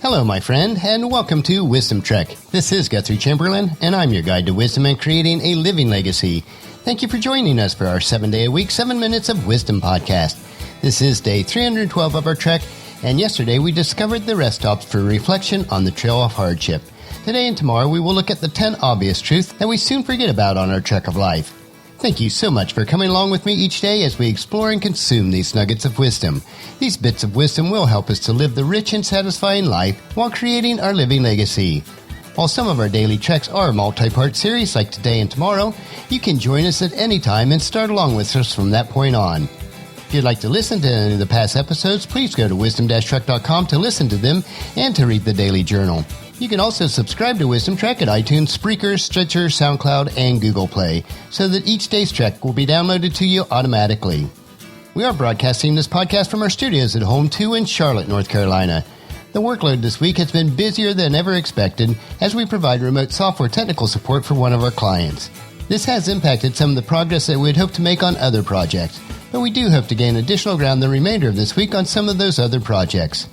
Hello, my friend, and welcome to Wisdom Trek. This is Guthrie Chamberlain, and I'm your guide to wisdom and creating a living legacy. Thank you for joining us for our 7-day-a-week, 7 Minutes of Wisdom podcast. This is day 312 of our trek, and yesterday we discovered the rest stops for reflection on the trail of hardship. Today and tomorrow we will look at the 10 obvious truths that we soon forget about on our trek of life. Thank you so much for coming along with me each day as we explore and consume these nuggets of wisdom. These bits of wisdom will help us to live the rich and satisfying life while creating our living legacy. While some of our daily treks are multi-part series like today and tomorrow, you can join us at any time and start along with us from that point on. If you'd like to listen to any of the past episodes, please go to wisdom-trek.com to listen to them and to read the daily journal. You can also subscribe to Wisdom Trek at iTunes, Spreaker, Stitcher, SoundCloud, and Google Play, so that each day's trek will be downloaded to you automatically. We are broadcasting this podcast from our studios at Home 2 in Charlotte, North Carolina. The workload this week has been busier than ever expected as we provide remote software technical support for one of our clients. This has impacted some of the progress that we'd hoped to make on other projects, but we do hope to gain additional ground the remainder of this week on some of those other projects.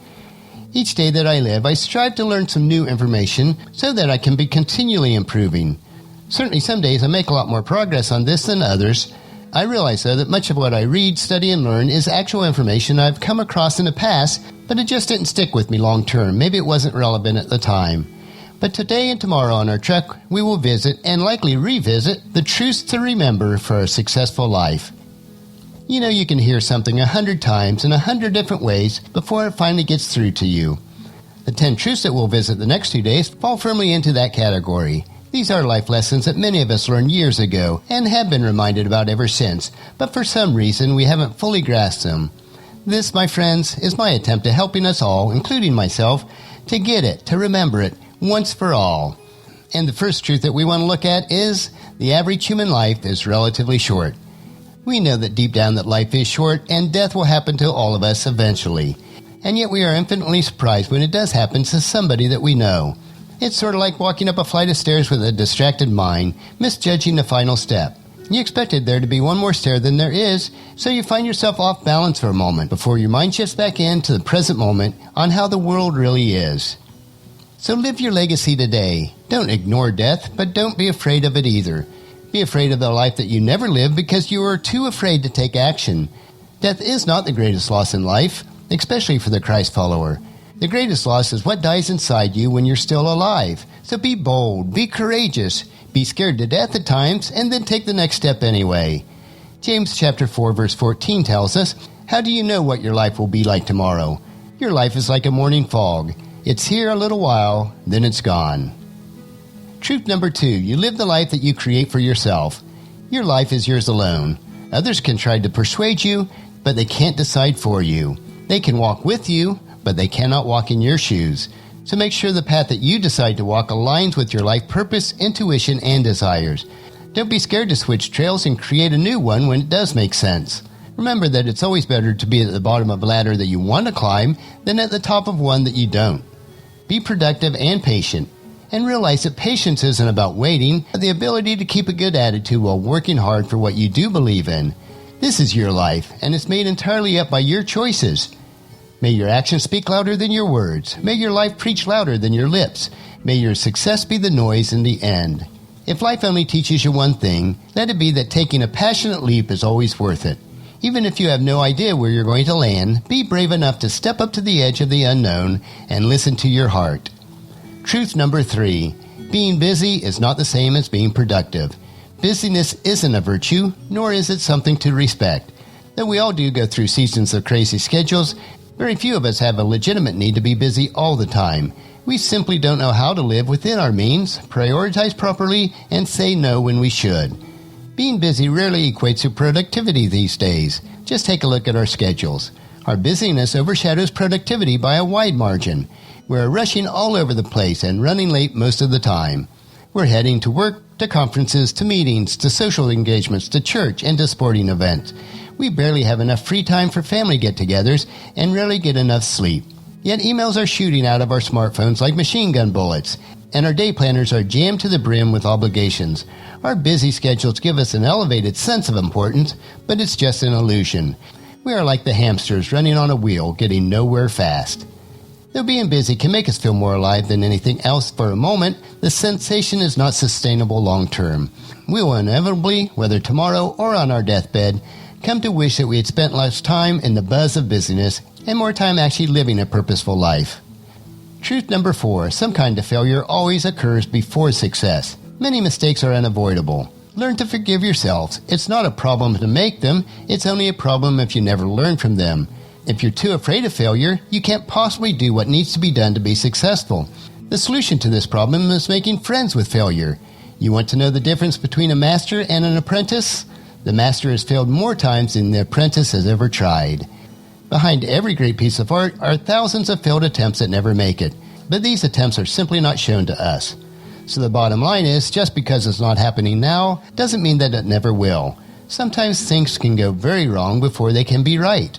Each day that I live, I strive to learn some new information so that I can be continually improving. Certainly some days I make a lot more progress on this than others. I realize, though, that much of what I read, study, and learn is actual information I've come across in the past, but it just didn't stick with me long term. Maybe it wasn't relevant at the time. But today and tomorrow on our trek, we will visit and likely revisit the truths to remember for a successful life. You know, you can hear something 100 times in 100 different ways before it finally gets through to you. The 10 truths that we'll visit the next 2 days fall firmly into that category. These are life lessons that many of us learned years ago and have been reminded about ever since, but for some reason we haven't fully grasped them. This, my friends, is my attempt at helping us all, including myself, to get it, to remember it, once for all. And the first truth that we want to look at is the average human life is relatively short. We know that deep down that life is short and death will happen to all of us eventually. And yet we are infinitely surprised when it does happen to somebody that we know. It's sort of like walking up a flight of stairs with a distracted mind, misjudging the final step. You expected there to be one more stair than there is, so you find yourself off balance for a moment before your mind shifts back into the present moment on how the world really is. So live your legacy today. Don't ignore death, but don't be afraid of it either. Be afraid of the life that you never lived because you are too afraid to take action. Death is not the greatest loss in life, especially for the Christ follower. The greatest loss is what dies inside you when you're still alive. So be bold, be courageous, be scared to death at times, and then take the next step anyway. James chapter 4 verse 14 tells us, "How do you know what your life will be like tomorrow? Your life is like a morning fog. It's here a little while, then it's gone." Truth number 2, you live the life that you create for yourself. Your life is yours alone. Others can try to persuade you, but they can't decide for you. They can walk with you, but they cannot walk in your shoes. So make sure the path that you decide to walk aligns with your life purpose, intuition, and desires. Don't be scared to switch trails and create a new one when it does make sense. Remember that it's always better to be at the bottom of a ladder that you want to climb than at the top of one that you don't. Be productive and patient. And realize that patience isn't about waiting, but the ability to keep a good attitude while working hard for what you do believe in. This is your life, and it's made entirely up by your choices. May your actions speak louder than your words. May your life preach louder than your lips. May your success be the noise in the end. If life only teaches you one thing, let it be that taking a passionate leap is always worth it. Even if you have no idea where you're going to land, be brave enough to step up to the edge of the unknown and listen to your heart. Truth number 3, being busy is not the same as being productive. Busyness isn't a virtue, nor is it something to respect. Though we all do go through seasons of crazy schedules, very few of us have a legitimate need to be busy all the time. We simply don't know how to live within our means, prioritize properly, and say no when we should. Being busy rarely equates to productivity these days. Just take a look at our schedules. Our busyness overshadows productivity by a wide margin. We're rushing all over the place and running late most of the time. We're heading to work, to conferences, to meetings, to social engagements, to church, and to sporting events. We barely have enough free time for family get-togethers and rarely get enough sleep. Yet emails are shooting out of our smartphones like machine gun bullets, and our day planners are jammed to the brim with obligations. Our busy schedules give us an elevated sense of importance, but it's just an illusion. We are like the hamsters running on a wheel, getting nowhere fast. Though being busy can make us feel more alive than anything else for a moment, the sensation is not sustainable long term. We will inevitably, whether tomorrow or on our deathbed, come to wish that we had spent less time in the buzz of busyness and more time actually living a purposeful life. Truth number 4, some kind of failure always occurs before success. Many mistakes are unavoidable. Learn to forgive yourselves. It's not a problem to make them, it's only a problem if you never learn from them. If you're too afraid of failure, you can't possibly do what needs to be done to be successful. The solution to this problem is making friends with failure. You want to know the difference between a master and an apprentice? The master has failed more times than the apprentice has ever tried. Behind every great piece of art are thousands of failed attempts that never make it, but these attempts are simply not shown to us. So the bottom line is, just because it's not happening now, doesn't mean that it never will. Sometimes things can go very wrong before they can be right.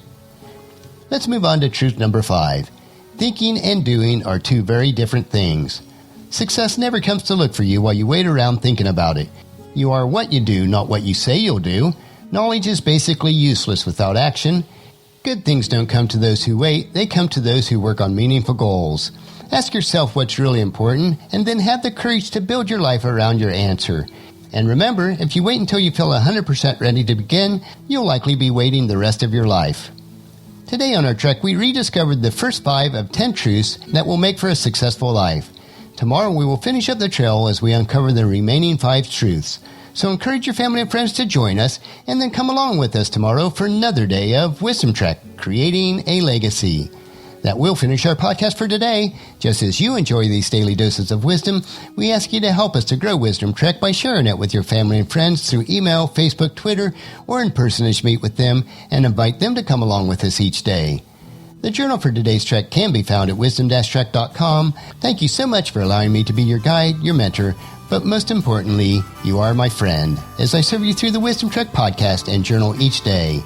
Let's move on to truth number 5. Thinking and doing are two very different things. Success never comes to look for you while you wait around thinking about it. You are what you do, not what you say you'll do. Knowledge is basically useless without action. Good things don't come to those who wait, they come to those who work on meaningful goals. Ask yourself what's really important, and then have the courage to build your life around your answer. And remember, if you wait until you feel 100% ready to begin, you'll likely be waiting the rest of your life. Today on our trek, we rediscovered the first 5 of 10 truths that will make for a successful life. Tomorrow we will finish up the trail as we uncover the remaining 5 truths. So encourage your family and friends to join us, and then come along with us tomorrow for another day of Wisdom Trek, Creating a Legacy. That will finish our podcast for today. Just as you enjoy these daily doses of wisdom, we ask you to help us to grow Wisdom Trek by sharing it with your family and friends through email, Facebook, Twitter, or in person as you meet with them, and invite them to come along with us each day. The journal for today's trek can be found at wisdom-trek.com. Thank you so much for allowing me to be your guide, your mentor, but most importantly, you are my friend, as I serve you through the Wisdom Trek podcast and journal each day.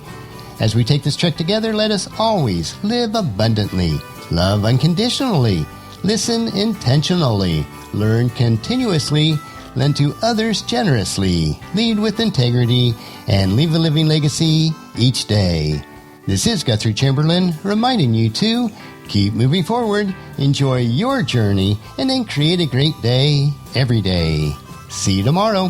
As we take this trek together, let us always live abundantly, love unconditionally, listen intentionally, learn continuously, lend to others generously, lead with integrity, and leave a living legacy each day. This is Guthrie Chamberlain reminding you to keep moving forward, enjoy your journey, and then create a great day every day. See you tomorrow.